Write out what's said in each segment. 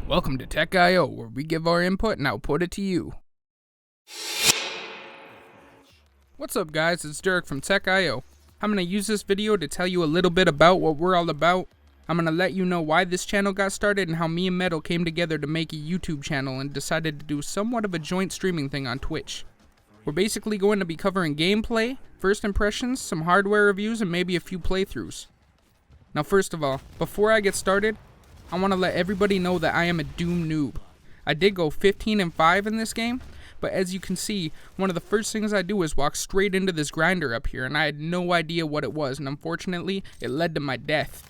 Welcome to Tech.io, where we give our input and output it to you. What's up guys, it's Durrik from Tech.io. I'm going to use this video to tell you a little bit about what we're all about. I'm going to let you know why this channel got started and how me and Metal came together to make a YouTube channel and decided to do somewhat of a joint streaming thing on Twitch. We're basically going to be covering gameplay, first impressions, some hardware reviews, and maybe a few playthroughs. Now first of all, before I get started, I want to let everybody know that I am a Doom noob. I did go 15-5 in this game, but as you can see, one of the first things I do is walk straight into this grinder up here, and I had no idea what it was, and unfortunately, it led to my death.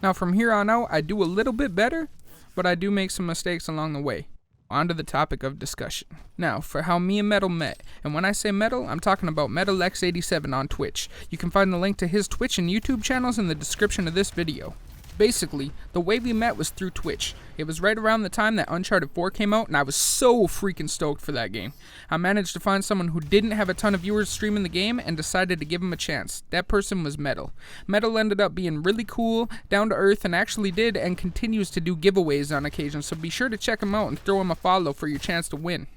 Now from here on out, I do a little bit better, but I do make some mistakes along the way. On to the topic of discussion. Now, for how me and Metal met, and when I say Metal, I'm talking about MetalX87 on Twitch. You can find the link to his Twitch and YouTube channels in the description of this video. Basically, the way we met was through Twitch. It was right around the time that Uncharted 4 came out, and I was so freaking stoked for that game. I managed to find someone who didn't have a ton of viewers streaming the game and decided to give him a chance. That person was Metal. Metal ended up being really cool, down to earth, and actually did and continues to do giveaways on occasion, so be sure to check him out and throw him a follow for your chance to win.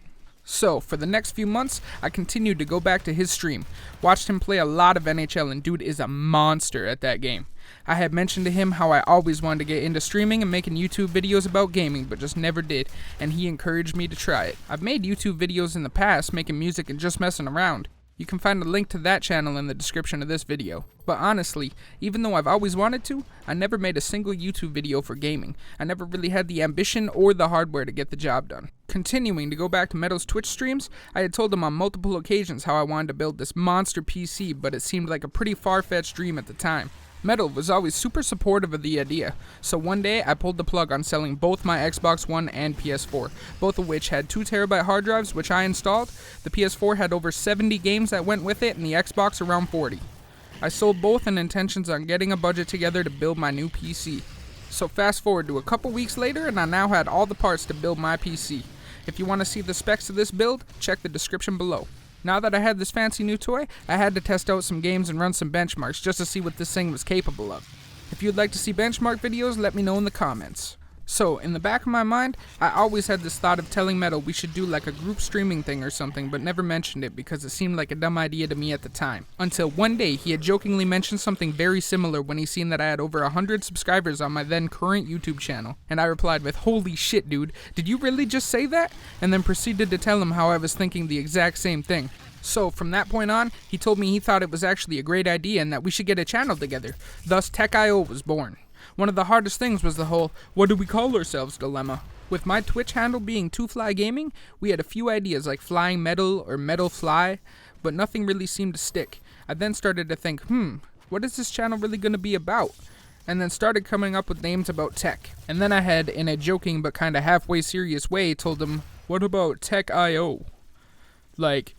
So, for the next few months, I continued to go back to his stream. Watched him play a lot of NHL, and dude is a monster at that game. I had mentioned to him how I always wanted to get into streaming and making YouTube videos about gaming, but just never did, and he encouraged me to try it. I've made YouTube videos in the past, making music and just messing around. You can find a link to that channel in the description of this video. But honestly, even though I've always wanted to, I never made a single YouTube video for gaming. I never really had the ambition or the hardware to get the job done. Continuing to go back to Metal's Twitch streams, I had told him on multiple occasions how I wanted to build this monster PC, but it seemed like a pretty far-fetched dream at the time. Metal was always super supportive of the idea, so one day I pulled the plug on selling both my Xbox One and PS4, both of which had 2TB hard drives, which I installed. The PS4 had over 70 games that went with it, and the Xbox around 40. I sold both in intentions on getting a budget together to build my new PC. So fast forward to a couple weeks later, and I now had all the parts to build my PC. If you want to see the specs of this build, check the description below. Now that I had this fancy new toy, I had to test out some games and run some benchmarks just to see what this thing was capable of. If you'd like to see benchmark videos, let me know in the comments. So, in the back of my mind, I always had this thought of telling Metal we should do like a group streaming thing or something, but never mentioned it because it seemed like a dumb idea to me at the time. Until one day, he had jokingly mentioned something very similar when he seen that I had over 100 subscribers on my then current YouTube channel, and I replied with, "Holy shit dude, did you really just say that?" And then proceeded to tell him how I was thinking the exact same thing. So, from that point on, he told me he thought it was actually a great idea and that we should get a channel together. Thus, Tech.io was born. One of the hardest things was the whole, what do we call ourselves dilemma. With my Twitch handle being 2Fly Gaming, we had a few ideas like Flying Metal or Metal Fly, but nothing really seemed to stick. I then started to think, what is this channel really going to be about? And then started coming up with names about tech. And then I had, in a joking but kinda halfway serious way, told him, what about Tech.io? Like,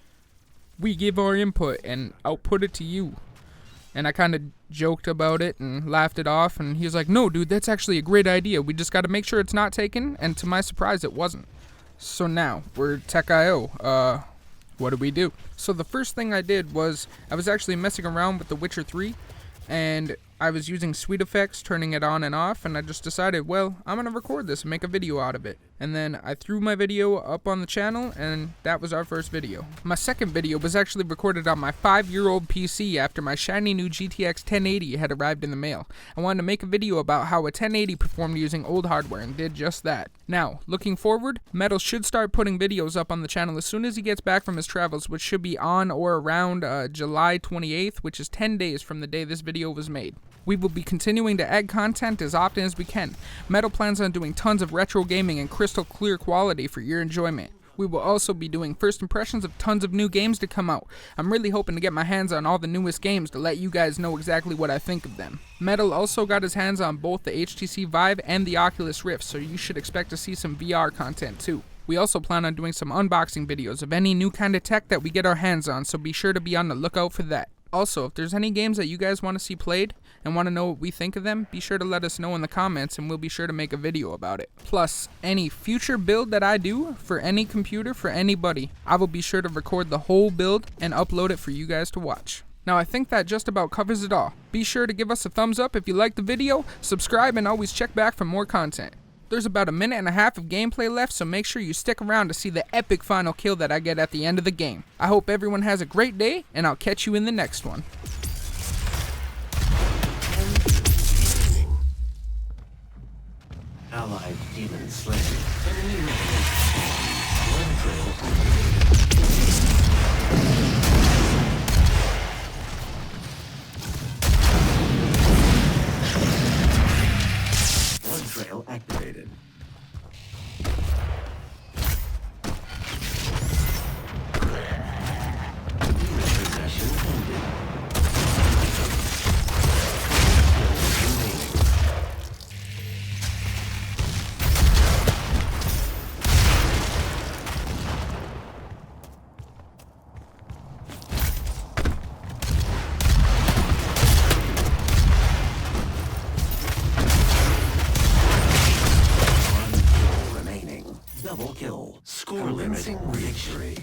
we give our input and output it to you. And I kind of joked about it and laughed it off, and he was like, no dude, that's actually a great idea, we just gotta make sure it's not taken, and to my surprise it wasn't. So now, we're Tech.io, what do we do? So the first thing I did was, I was actually messing around with The Witcher 3, and I was using Sweet Effects, turning it on and off, and I just decided, well, I'm gonna record this and make a video out of it. And then I threw my video up on the channel, and that was our first video. My second video was actually recorded on my 5-year-old PC after my shiny new GTX 1080 had arrived in the mail. I wanted to make a video about how a 1080 performed using old hardware, and did just that. Now, looking forward, Metal should start putting videos up on the channel as soon as he gets back from his travels, which should be on or around July 28th, which is 10 days from the day this video was made. We will be continuing to add content as often as we can. Metal plans on doing tons of retro gaming and crystal clear quality for your enjoyment. We will also be doing first impressions of tons of new games to come out. I'm really hoping to get my hands on all the newest games to let you guys know exactly what I think of them. Metal also got his hands on both the HTC Vive and the Oculus Rift, so you should expect to see some VR content too. We also plan on doing some unboxing videos of any new kind of tech that we get our hands on, so be sure to be on the lookout for that. Also, if there's any games that you guys want to see played and want to know what we think of them, be sure to let us know in the comments and we'll be sure to make a video about it. Plus, any future build that I do for any computer for anybody, I will be sure to record the whole build and upload it for you guys to watch. Now I think that just about covers it all. Be sure to give us a thumbs up if you liked the video, subscribe, and always check back for more content. There's about a minute and a half of gameplay left, so make sure you stick around to see the epic final kill that I get at the end of the game. I hope everyone has a great day, and I'll catch you in the next one. Allied demon slain. Enemy remaining. One trail activated. Demon possession ended. Double kill. Score limiting victory.